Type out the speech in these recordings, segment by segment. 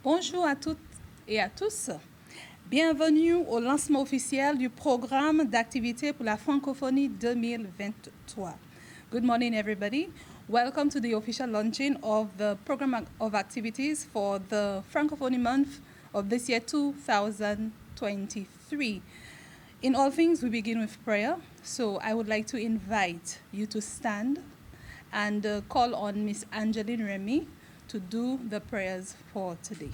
Bonjour à toutes et à tous. Bienvenue au lancement officiel du programme d'activités pour la Francophonie 2023. Good morning, everybody. Welcome to the official launching of the program of activities for the Francophonie month of this year, 2023. In all things, we begin with prayer. So I would like to invite you to stand and call on Miss Angeline Remy to do the prayers for today.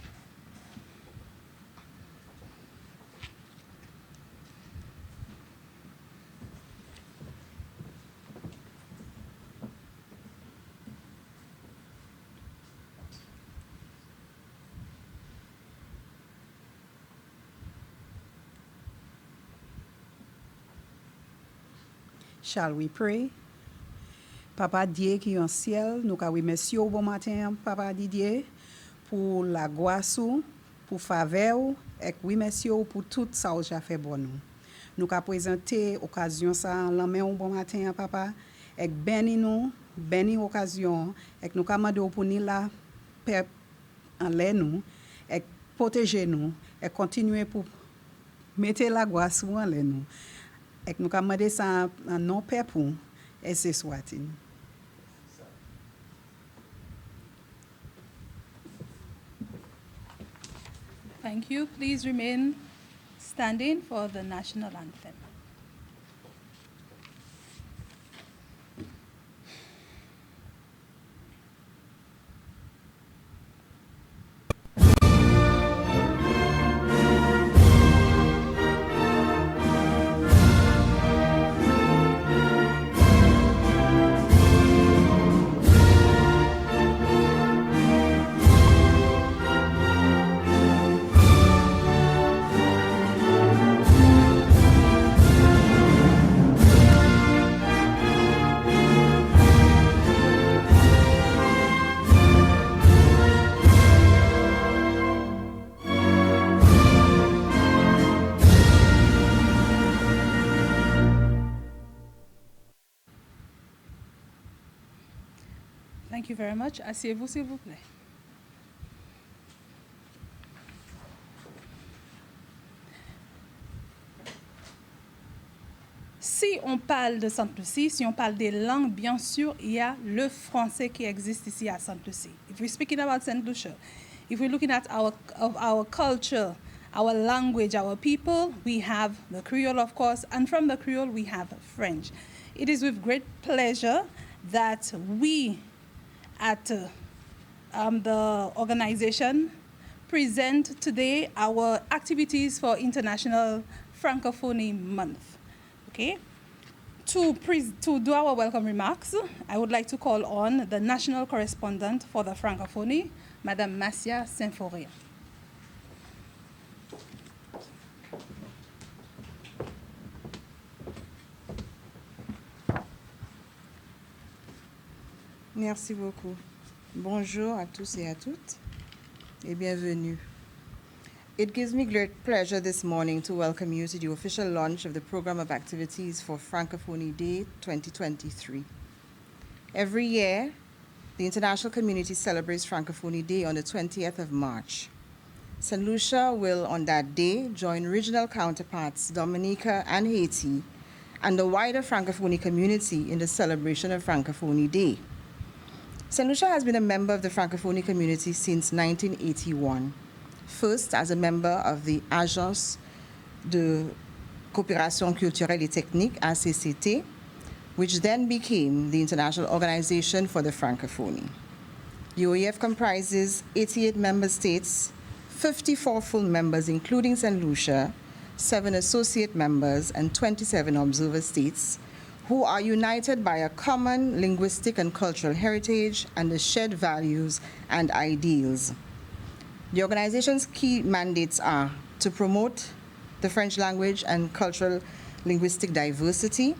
Shall we pray? Papa Dieu qui est en ciel, nous ka remercions au bon matin, Papa Didier, pour la grâce, pour faveur, et remercions pour tout ça que j'ai fait pour nous. Nous ka présenter occasion ça en main au bon matin, Papa, et béni occasion, et nous ka demander pour nous la paix en l'air nous, et protéger nous, et continuer pour mettre la grâce en l'air nous. Et nous ka demander ça en nom Père pour et c'est soit-il. Thank you. Please remain standing for the national anthem. Thank you very much. Asseyez-vous, s'il vous plaît. Si on parle de Sainte-Lucie, si on parle des langues, bien sûr, il y a le français qui existe ici à Sainte-Lucie. If we're speaking about Saint Lucia, if we're looking at our culture, our language, our people, we have the Creole, of course, and from the Creole, we have French. It is with great pleasure that we at the organization present today our activities for International Francophonie Month. Okay? To do our welcome remarks, I would like to call on the national correspondent for the Francophonie, Madame Massia Saint-Fourier. Merci beaucoup. Bonjour à tous et à toutes, et bienvenue. It gives me great pleasure this morning to welcome you to the official launch of the program of activities for Francophonie Day 2023. Every year, the international community celebrates Francophonie Day on the 20th of March. St. Lucia will, on that day, join regional counterparts Dominica and Haiti and the wider Francophonie community in the celebration of Francophonie Day. St. Lucia has been a member of the Francophonie community since 1981, first as a member of the Agence de Coopération Culturelle et Technique, ACCT, which then became the International Organization for the Francophonie. The OEF comprises 88 member states, 54 full members, including St. Lucia, 7 associate members, and 27 observer states, who are united by a common linguistic and cultural heritage and the shared values and ideals. The organization's key mandates are to promote the French language and cultural linguistic diversity,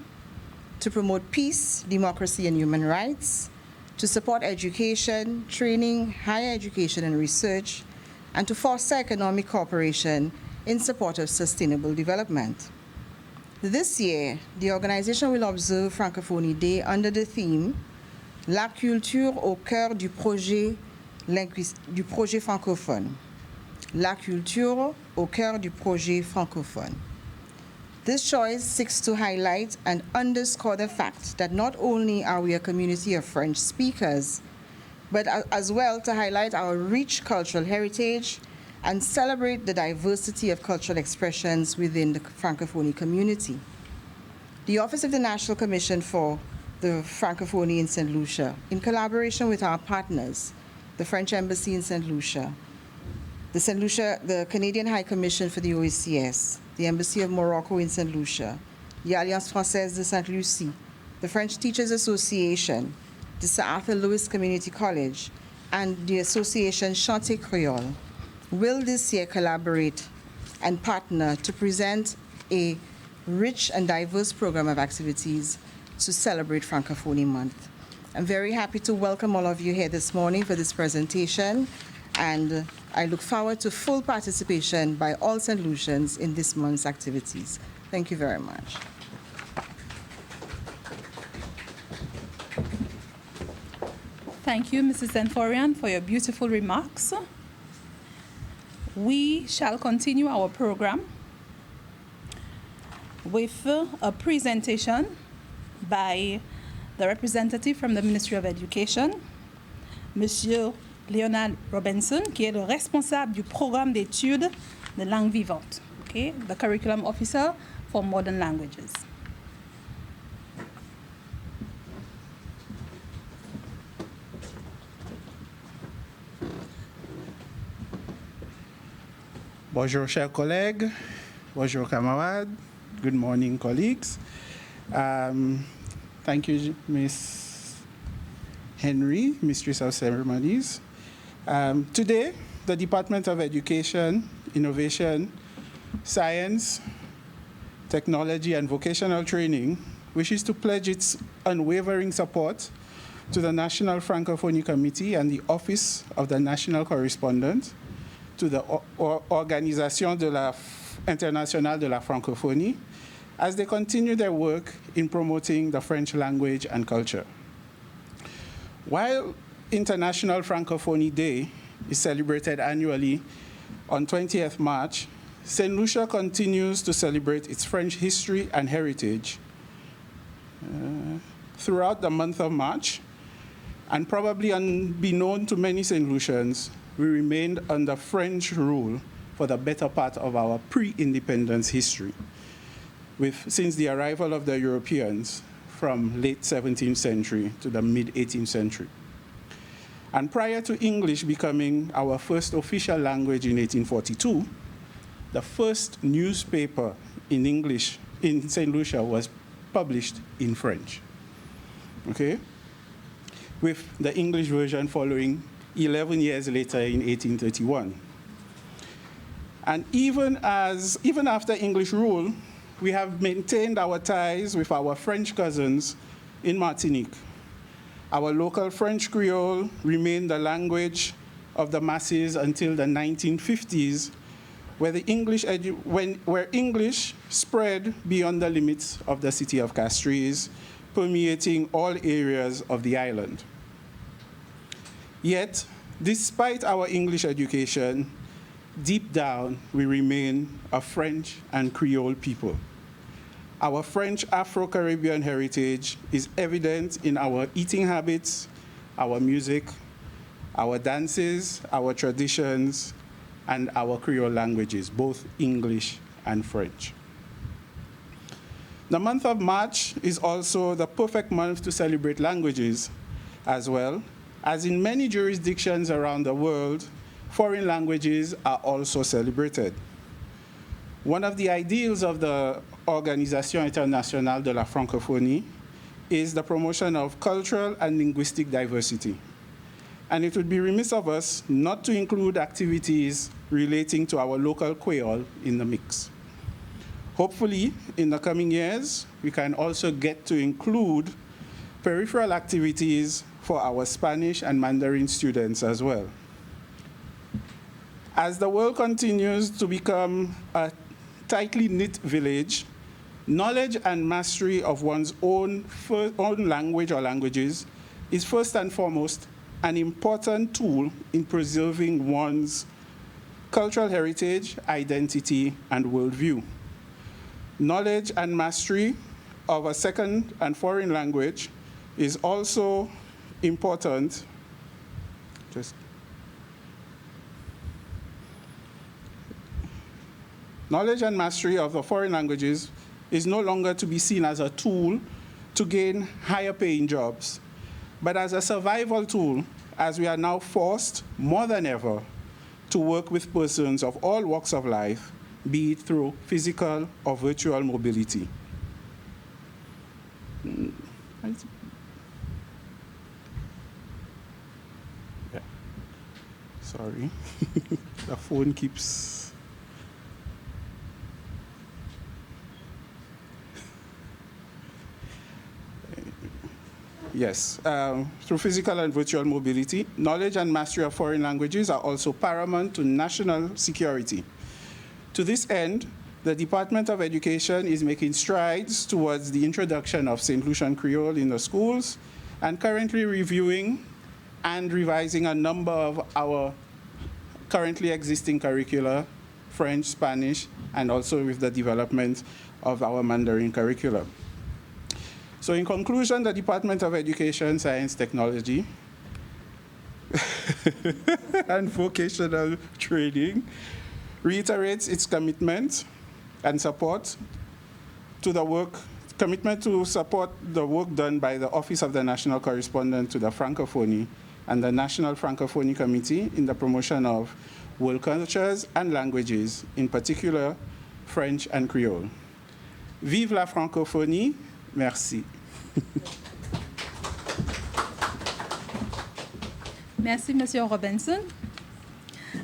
to promote peace, democracy, and human rights, to support education, training, higher education, and research, and to foster economic cooperation in support of sustainable development. This year, the organization will observe Francophonie Day under the theme La culture au cœur du projet francophone. La culture au cœur du projet francophone. This choice seeks to highlight and underscore the fact that not only are we a community of French speakers, but as well to highlight our rich cultural heritage and celebrate the diversity of cultural expressions within the Francophonie community. The Office of the National Commission for the Francophonie in St. Lucia, in collaboration with our partners, the French Embassy in St. Lucia, the Canadian High Commission for the OECS, the Embassy of Morocco in St. Lucia, the Alliance Française de Sainte Lucie, the French Teachers Association, the Sir Arthur Lewis Community College, and the Association Chanté Creole will this year collaborate and partner to present a rich and diverse program of activities to celebrate Francophonie Month. I'm very happy to welcome all of you here this morning for this presentation, and I look forward to full participation by all St. Lucians in this month's activities. Thank you very much. Thank you, Mrs. Zenforian, for your beautiful remarks. We shall continue our program with a presentation by the representative from the Ministry of Education, Monsieur Leonard Robinson, qui est le responsable du programme d'études de langue vivante, okay? The curriculum officer for modern languages. Bonjour, chers collègues. Bonjour, camarades. Good morning, colleagues. Thank you, Ms. Henry, Mistress of Ceremonies. Today, the Department of Education, Innovation, Science, Technology, and Vocational Training wishes to pledge its unwavering support to the National Francophonie Committee and the Office of the National Correspondent, to the Organisation Internationale de la Francophonie, as they continue their work in promoting the French language and culture. While International Francophonie Day is celebrated annually on 20th March, St. Lucia continues to celebrate its French history and heritage throughout the month of March, and probably unbeknown to many St. Lucians, we remained under French rule for the better part of our pre-independence history, since the arrival of the Europeans from late 17th century to the mid-18th century. And prior to English becoming our first official language in 1842, the first newspaper in English in St. Lucia was published in French, okay? With the English version following 11 years later in 1831. And even after English rule, we have maintained our ties with our French cousins in Martinique. Our local French Creole remained the language of the masses until the 1950s, where English spread beyond the limits of the city of Castries, permeating all areas of the island. Yet, despite our English education, deep down, we remain a French and Creole people. Our French Afro-Caribbean heritage is evident in our eating habits, our music, our dances, our traditions, and our Creole languages, both English and French. The month of March is also the perfect month to celebrate languages as well, as in many jurisdictions around the world, foreign languages are also celebrated. One of the ideals of the Organisation Internationale de la Francophonie is the promotion of cultural and linguistic diversity. And it would be remiss of us not to include activities relating to our local Creole in the mix. Hopefully, in the coming years, we can also get to include peripheral activities for our Spanish and Mandarin students as well. As the world continues to become a tightly knit village, knowledge and mastery of one's own language or languages is first and foremost an important tool in preserving one's cultural heritage, identity, and worldview. Knowledge and mastery of a second and foreign language is also important. Knowledge and mastery of the foreign languages is no longer to be seen as a tool to gain higher paying jobs, but as a survival tool, as we are now forced more than ever to work with persons of all walks of life, be it through physical or virtual mobility. Yeah. Sorry, the phone keeps. Yes, through physical and virtual mobility, knowledge and mastery of foreign languages are also paramount to national security. To this end, the Department of Education is making strides towards the introduction of St. Lucian Creole in the schools and currently reviewing and revising a number of our currently existing curricula, French, Spanish, and also with the development of our Mandarin curriculum. So in conclusion, the Department of Education, Science, Technology, and Vocational Training reiterates its commitment and support to the work, commitment to support the work done by the Office of the National Correspondent to the Francophonie and the National Francophonie Committee in the promotion of world cultures and languages, in particular French and Creole. Vive la francophonie, merci. Merci, Monsieur Robinson.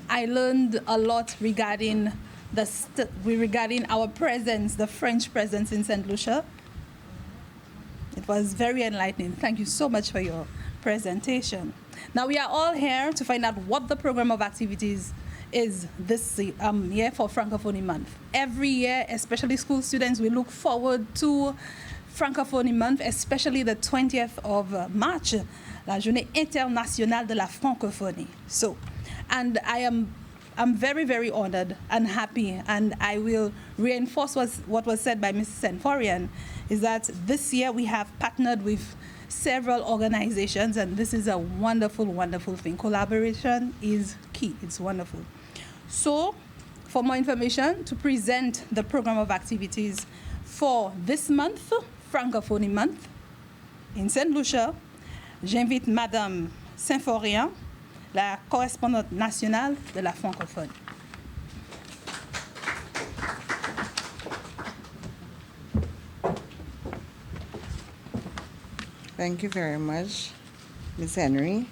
I learned a lot regarding regarding our presence, the French presence in St. Lucia. It was very enlightening. Thank you so much for your presentation. Now we are all here to find out what the program of activities is this year for Francophonie Month. Every year, especially school students, we look forward to Francophonie Month, especially the 20th of March, la Journée Internationale de la Francophonie. So, and I'm very, very honored and happy, and I will reinforce what was said by Mrs. Senforian, is that this year we have partnered with several organizations, and this is a wonderful, wonderful thing. Collaboration is key. It's wonderful. So, for more information, to present the program of activities for this month, Francophonie Month, in St. Lucia, j'invite Madame Senforian, la correspondante nationale de la francophonie. Thank you very much, Ms. Henry.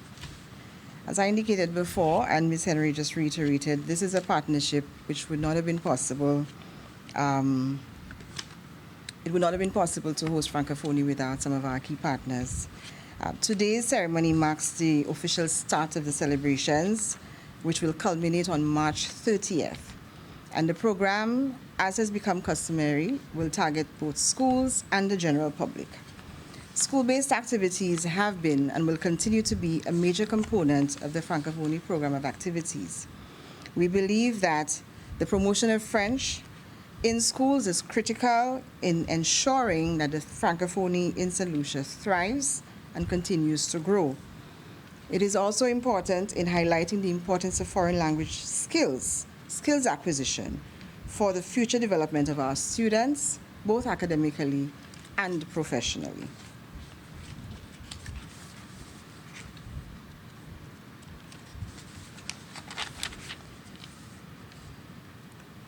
As I indicated before, and Ms. Henry just reiterated, this is a partnership which would not have been possible. It would not have been possible to host Francophonie without some of our key partners. Today's ceremony marks the official start of the celebrations, which will culminate on March 30th. And the program, as has become customary, will target both schools and the general public. School-based activities have been and will continue to be a major component of the Francophonie program of activities. We believe that the promotion of French in schools is critical in ensuring that the Francophonie in St. Lucia thrives and continues to grow. It is also important in highlighting the importance of foreign language skills acquisition for the future development of our students, both academically and professionally.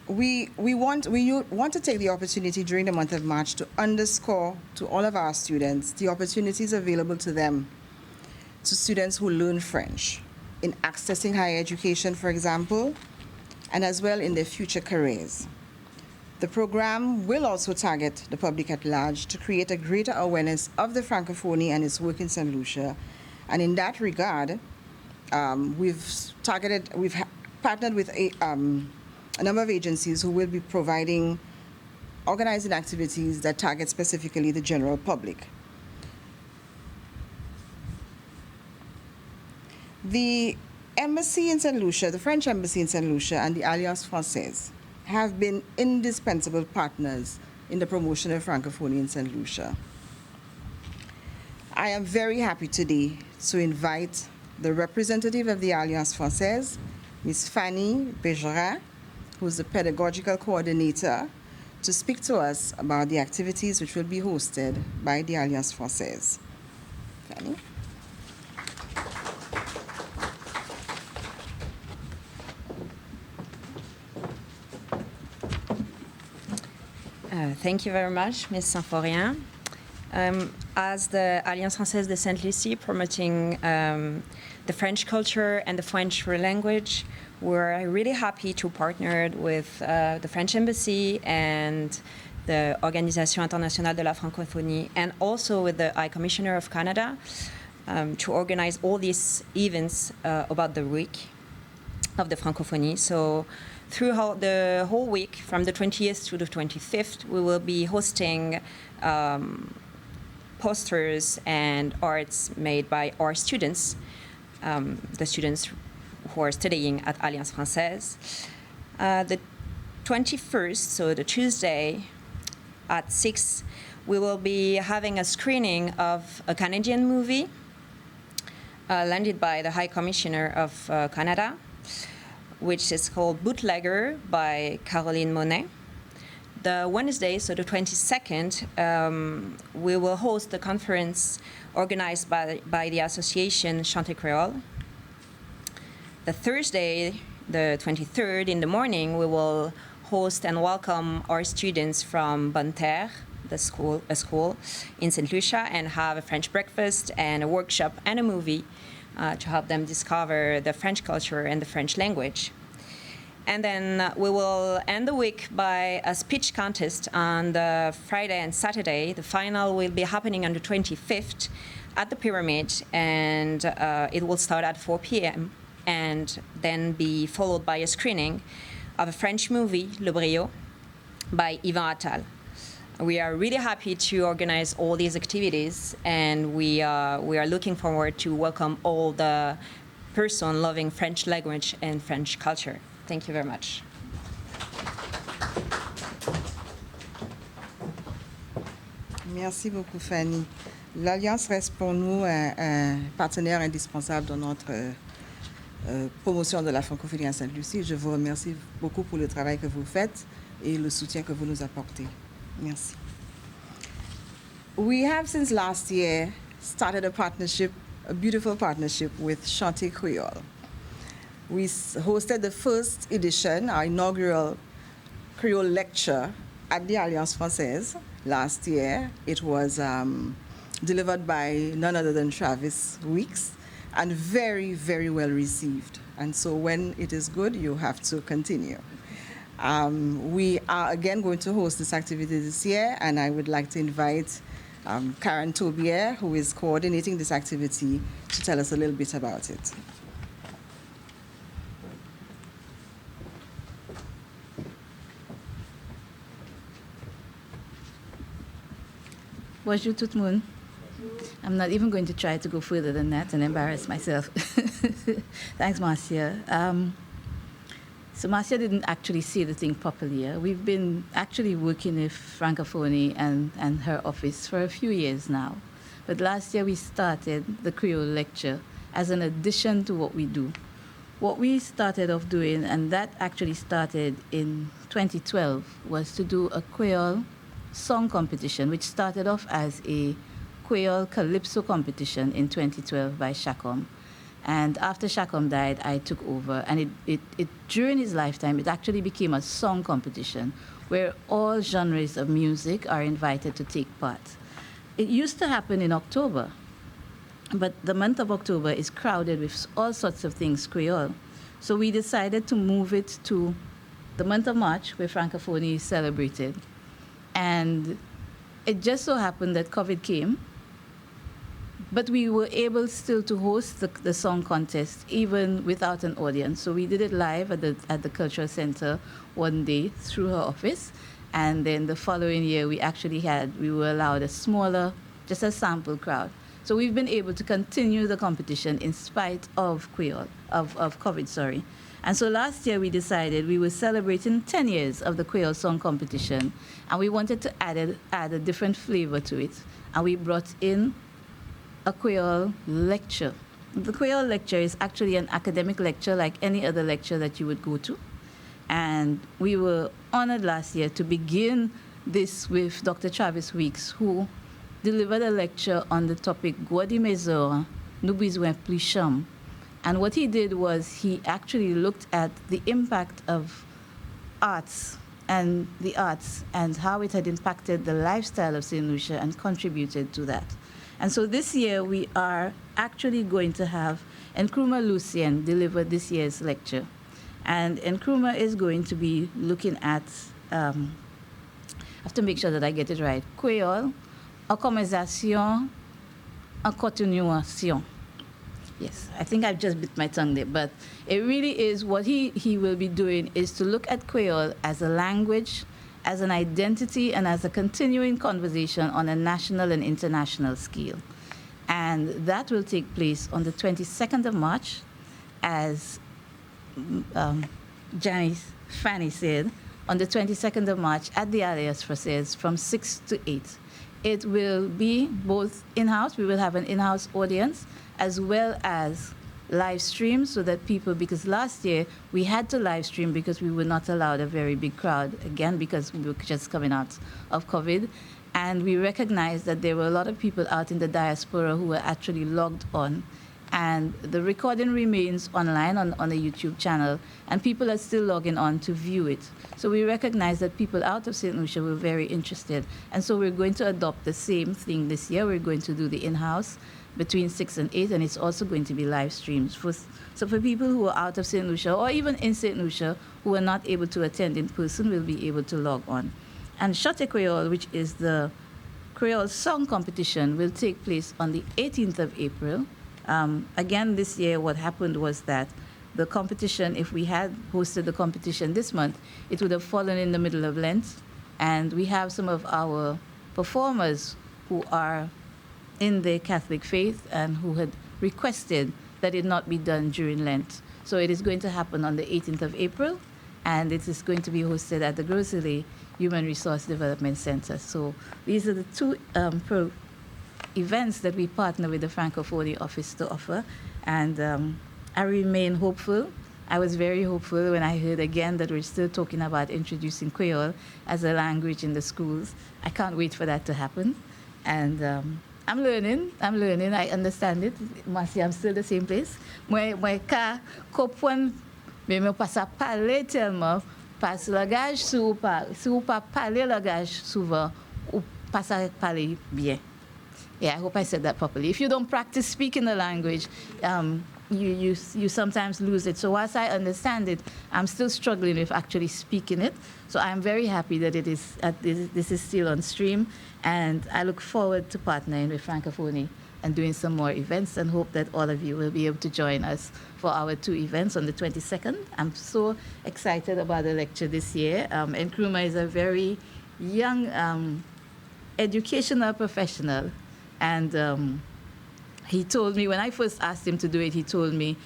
We want to take the opportunity during the month of March to underscore to all of our students the opportunities available to them, to students who learn French, in accessing higher education, for example, and as well in their future careers. The program will also target the public at large to create a greater awareness of the Francophonie and its work in St. Lucia. And in that regard, we've partnered with a number of agencies who will be organizing activities that target specifically the general public. Embassy in St. Lucia, the French Embassy in St. Lucia and the Alliance Française have been indispensable partners in the promotion of Francophonie in St. Lucia. I am very happy today to invite the representative of the Alliance Française, Ms. Fanny Bergerat, who is the pedagogical coordinator, to speak to us about the activities which will be hosted by the Alliance Française. Fanny? Thank you very much, Ms. Symphorien. As the Alliance Française de Sainte-Lucie promoting the French culture and the French language, we're really happy to partner with the French Embassy and the Organisation Internationale de la Francophonie, and also with the High Commissioner of Canada to organize all these events about the week of the Francophonie. So throughout the whole week, from the 20th to the 25th, we will be hosting posters and arts made by our students, the students who are studying at Alliance Française. The 21st, so the Tuesday at 6, we will be having a screening of a Canadian movie landed by the High Commissioner of Canada, which is called Bootlegger by Caroline Monet. The Wednesday, so the 22nd, we will host a conference organized by the association Chanter Creole. The Thursday, the 23rd, in the morning, we will host and welcome our students from Bonne Terre, a school in St. Lucia, and have a French breakfast and a workshop and a movie to help them discover the French culture and the French language. And then we will end the week by a speech contest on the Friday and Saturday. The final will be happening on the 25th at the Pyramid, and it will start at 4 p.m. and then be followed by a screening of a French movie, Le Brio, by Yvan Attal. We are really happy to organize all these activities, and we are looking forward to welcome all the person loving French language and French culture. Thank you very much. Merci beaucoup, Fanny. L'Alliance reste pour nous un partenaire indispensable dans notre promotion de la francophonie à Sainte-Lucie. Je vous remercie beaucoup pour le travail que vous faites et le soutien que vous nous apportez. Merci. We have since last year started a beautiful partnership with Chanter Creole. We hosted the first edition, our inaugural Creole lecture at the Alliance Française last year. It was delivered by none other than Travis Weeks, and very, very well received. And so when it is good, you have to continue. We are again going to host this activity this year, and I would like to invite Karen Tobier, who is coordinating this activity, to tell us a little bit about it. Bonjour tout le monde. I'm not even going to try to go further than that and embarrass myself. Thanks, Marcia. So Marcia didn't actually say the thing properly. We've been actually working with Francophonie and her office for a few years now. But last year we started the Creole lecture as an addition to what we do. What we started off doing, and that actually started in 2012, was to do a Creole song competition, which started off as a Creole Calypso competition in 2012 by Chacom. And after Chacom died, I took over. And during his lifetime, it actually became a song competition where all genres of music are invited to take part. It used to happen in October, but the month of October is crowded with all sorts of things Creole. So we decided to move it to the month of March, where Francophonie is celebrated. And it just so happened that COVID came, but we were able still to host the song contest even without an audience. So we did it live at the Cultural Center one day through her office. And then the following year, we were allowed a smaller, just a sample crowd. So we've been able to continue the competition in spite of COVID, sorry. And so last year we decided we were celebrating 10 years of the Creole Song Competition, and we wanted to add a different flavor to it. And we brought in a Creole lecture. The Creole lecture is actually an academic lecture like any other lecture that you would go to. And we were honored last year to begin this with Dr. Travis Weeks, who delivered a lecture on the topic Gwa di Mesor, nous besoin plus cham. And what he did was he actually looked at the impact of arts and how it had impacted the lifestyle of St. Lucia and contributed to that. And so this year we are actually going to have Nkrumah Lucien deliver this year's lecture. And Nkrumah is going to be looking at, I have to make sure that I get it right, Creole, en conversation, en continuation. Yes, I think I've just bit my tongue there, but it really is what he will be doing is to look at Creole as a language, as an identity, and as a continuing conversation on a national and international scale. And that will take place on the 22nd of March, as Janice Fanny said, on the 22nd of March at the Alliance Française from 6 to 8. It will be both in-house, we will have an in-house audience, as well as live stream so that people, because last year we had to live stream because we were not allowed a very big crowd, again, because we were just coming out of COVID. And we recognized that there were a lot of people out in the diaspora who were actually logged on. And the recording remains online on a YouTube channel, and people are still logging on to view it. So we recognize that people out of St. Lucia were very interested. And so we're going to adopt the same thing this year. We're going to do the in-house between 6 and 8, and it's also going to be live streams. So for people who are out of St. Lucia, or even in St. Lucia, who are not able to attend in person, will be able to log on. And Chote Creole, which is the Creole song competition, will take place on the 18th of April. Again, this year, what happened was that the competition, if we had hosted the competition this month, it would have fallen in the middle of Lent. And we have some of our performers who are in the Catholic faith and who had requested that it not be done during Lent. So it is going to happen on the 18th of April, and it is going to be hosted at the Grocery Human Resource Development Center. So these are the two events that we partner with the Francophonie office to offer, and I remain hopeful. I was very hopeful when I heard again that we're still talking about introducing Creole as a language in the schools. I can't wait for that to happen, and I'm learning, I understand it. I'm still the same place. Moi ka comprendre, mais me pas à parler tellement parce que langage si ou pas parler langage souvent ou pas à parler bien. Yeah, I hope I said that properly. If you don't practice speaking the language, you sometimes lose it. So whilst I understand it, I'm still struggling with actually speaking it. So I'm very happy that it is this is still on stream, and I look forward to partnering with Francophonie and doing some more events, and hope that all of you will be able to join us for our two events on the 22nd. I'm so excited about the lecture this year. Nkrumah is a very young educational professional, and he told me, when I first asked him to do it, he told me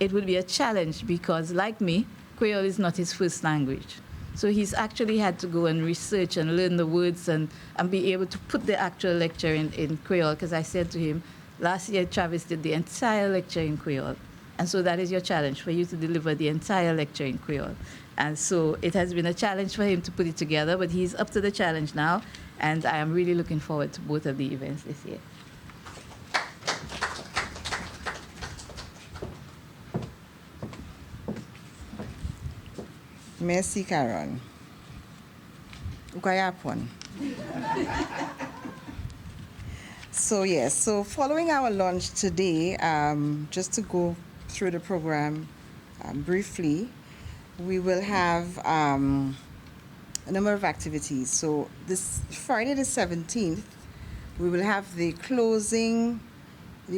it would be a challenge because, like me, Creole is not his first language. So he's actually had to go and research and learn the words and be able to put the actual lecture in Creole, because I said to him, last year Travis did the entire lecture in Creole. And so that is your challenge, for you to deliver the entire lecture in Creole. And so it has been a challenge for him to put it together, but he's up to the challenge now, and I am really looking forward to both of the events this year. Merci, Karen. Ukayapon. So following our launch today, just to go through the program briefly, we will have a number of activities. So this Friday the 17th, we will have the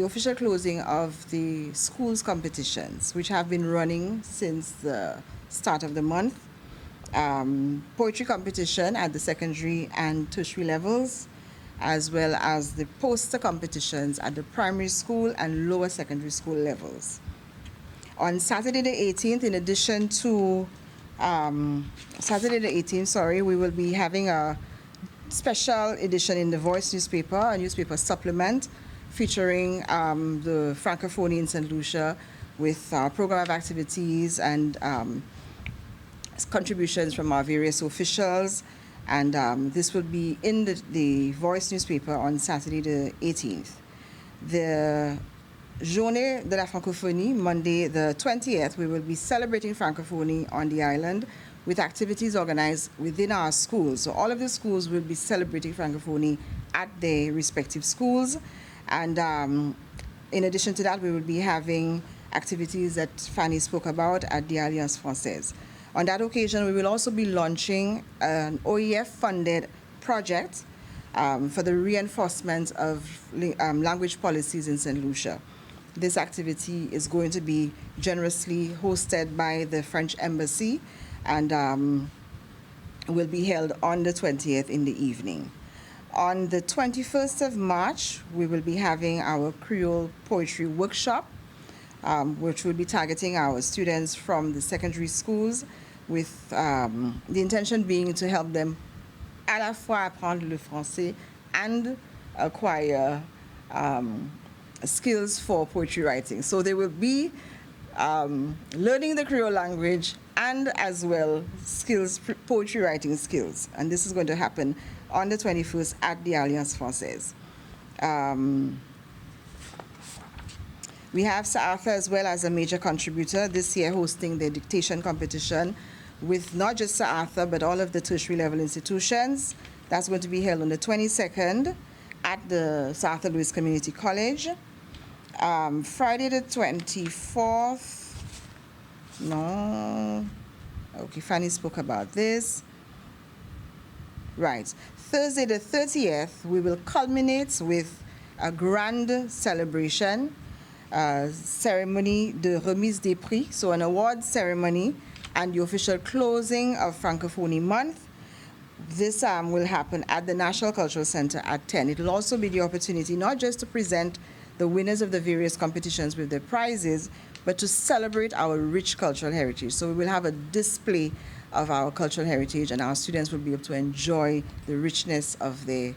official closing of the schools competitions, which have been running since the start of the month. Poetry competition at the secondary and tertiary levels, as well as the poster competitions at the primary school and lower secondary school levels. On Saturday the 18th, in addition to Saturday the 18th, we will be having a special edition in the Voice newspaper, a newspaper supplement featuring the Francophonie in St. Lucia with a program of activities and contributions from our various officials. And this will be in the Voice newspaper on Saturday the 18th. The Journée de la Francophonie, Monday the 20th, we will be celebrating Francophonie on the island with activities organized within our schools. So all of the schools will be celebrating Francophonie at their respective schools. And in addition to that, we will be having activities that Fanny spoke about at the Alliance Française. On that occasion, we will also be launching an OEF-funded project for the reinforcement of language policies in St. Lucia. This activity is going to be generously hosted by the French Embassy and will be held on the 20th in the evening. On the 21st of March, we will be having our Creole Poetry Workshop, which will be targeting our students from the secondary schools with the intention being to help them à la fois apprendre le français and acquire skills for poetry writing. So they will be learning the Creole language and as well skills, poetry writing skills. And this is going to happen on the 21st at the Alliance Française. We have Sir Arthur as well as a major contributor this year hosting the dictation competition with not just Sir Arthur but all of the tertiary level institutions. That's going to be held on the 22nd at the Sir Arthur Lewis Community College. Friday the 24th, no, okay, Fanny spoke about this. Right, Thursday the 30th, we will culminate with a grand celebration, ceremony de remise des prix, so an award ceremony and the official closing of Francophonie Month. This will happen at the National Cultural Center at 10. It will also be the opportunity not just to present the winners of the various competitions with their prizes, but to celebrate our rich cultural heritage. So we will have a display of our cultural heritage and our students will be able to enjoy the richness of the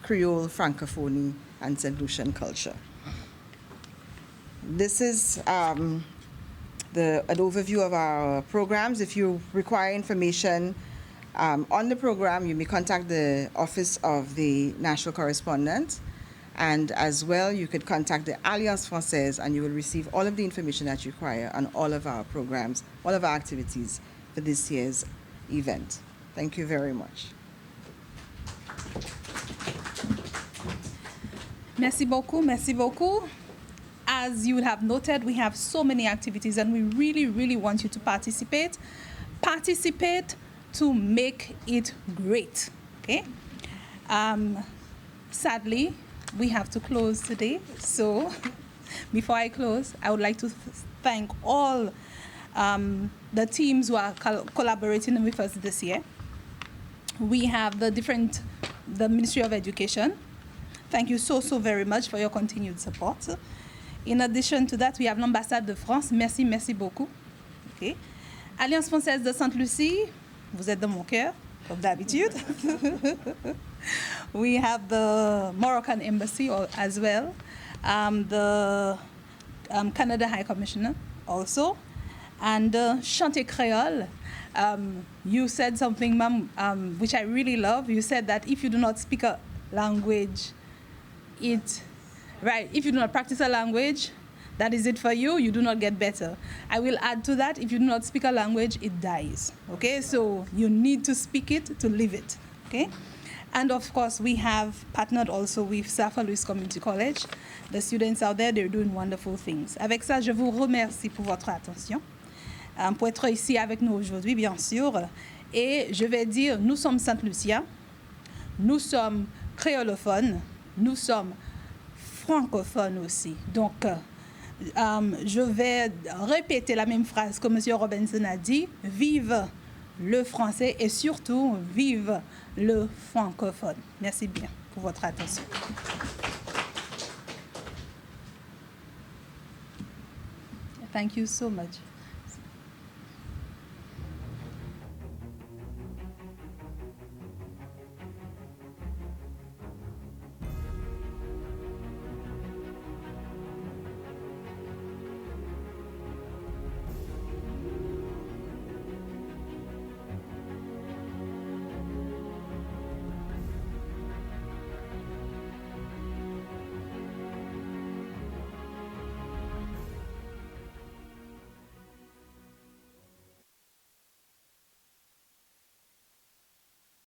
Creole, Francophonie, and St. Lucian culture. This is an overview of our programs. If you require information on the program, you may contact the Office of the National Correspondent. And as well, you could contact the Alliance Française and you will receive all of the information that you require on all of our programs, all of our activities for this year's event. Thank you very much. Merci beaucoup, merci beaucoup. As you have noted, we have so many activities and we really, really want you to participate. Participate to make it great, okay? Sadly, we have to close today. So before I close, I would like to thank all the teams who are collaborating with us this year. We have the Ministry of Education. Thank you so very much for your continued support. In addition to that, we have l'Ambassade de France. Merci, merci beaucoup. Okay. Alliance Française de Sainte-Lucie, vous êtes dans mon cœur, comme d'habitude. We have the Moroccan Embassy as well, the Canada High Commissioner also, and Chantier Creole. You said something, ma'am, which I really love. You said that if you do not speak a language, if you do not practice a language, that is it for you, you do not get better. I will add to that, if you do not speak a language, it dies, okay? So you need to speak it to live it, okay? And of course, we have partnered also with Sir Arthur Lewis Community College. The students out there, they're doing wonderful things. Avec ça, je vous remercie pour votre attention, pour être ici avec nous aujourd'hui, bien sûr. Et je vais dire, nous sommes Sainte Lucia, nous sommes créolophones, nous sommes francophones aussi. Donc, je vais répéter la même phrase que M. Robinson a dit. Vive le français et surtout, vive le francophone. Merci bien. pour votre attention. Thank you so much.